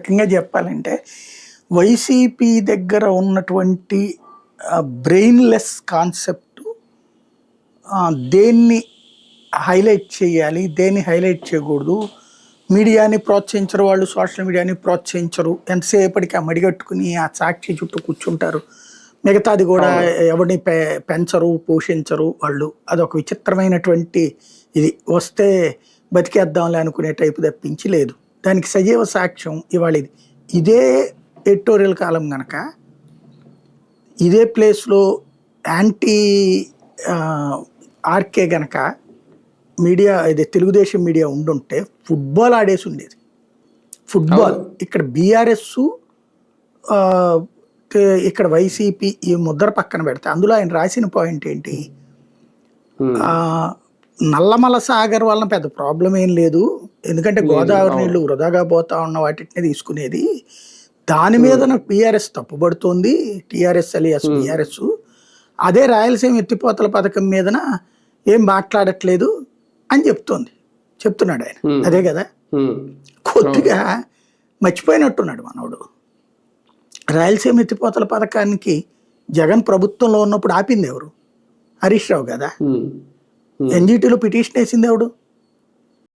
రకంగా చెప్పాలంటే వైసీపీ దగ్గర ఉన్నటువంటి బ్రెయిన్లెస్ కాన్సెప్ట్ దేన్ని హైలైట్ చేయాలి, దేన్ని హైలైట్ చేయకూడదు, మీడియాని ప్రోత్సహించరు వాళ్ళు, సోషల్ మీడియాని ప్రోత్సహించరు, ఎంతసేపటికి ఆ మడిగట్టుకుని ఆ సాక్షి చుట్టూ కూర్చుంటారు, మిగతాది కూడా ఎవరిని పెంచరు పోషించరు వాళ్ళు. అదొక విచిత్రమైనటువంటి ఇది. వస్తే బతికేద్దాంలే అనుకునే టైపు తప్పించి లేదు. దానికి సజీవ సాక్ష్యం ఇవాళ ఇది. ఇదే ఎడిటోరియల్ కాలం కనుక ఇదే ప్లేస్లో యాంటీ ఆర్కే గనక మీడియా ఇది తెలుగుదేశం మీడియా ఉండుంటే ఫుట్బాల్ ఆడేసి ఉండేది. ఫుట్బాల్ ఇక్కడ బీఆర్ఎస్ ఇక్కడ వైసీపీ ఈ ముద్ర పక్కన పెడితే అందులో ఆయన రాసిన పాయింట్ ఏంటి, నల్లమల సాగర్ వలన పెద్ద ప్రాబ్లం ఏం లేదు, ఎందుకంటే గోదావరి నీళ్లు వృధాగా పోతా ఉన్న వాటిని తీసుకునేది, దాని మీద నాకు బీఆర్ఎస్ తప్పుపడుతోంది, టీఆర్ఎస్ అలియాస్ బీఆర్ఎస్. అదే రాయలసీమ ఎత్తిపోతల పథకం మీదన ఏం మాట్లాడట్లేదు అని చెప్తున్నాడు ఆయన. అదే కదా కొద్దిగా మర్చిపోయినట్టున్నాడు మనోడు. రాయలసీమ ఎత్తిపోతల పథకానికి జగన్ ప్రభుత్వంలో ఉన్నప్పుడు ఆపింది ఎవరు? హరీష్ రావు కదా. ఎన్జిటీలో పిటిషన్ వేసింది ఎవడు?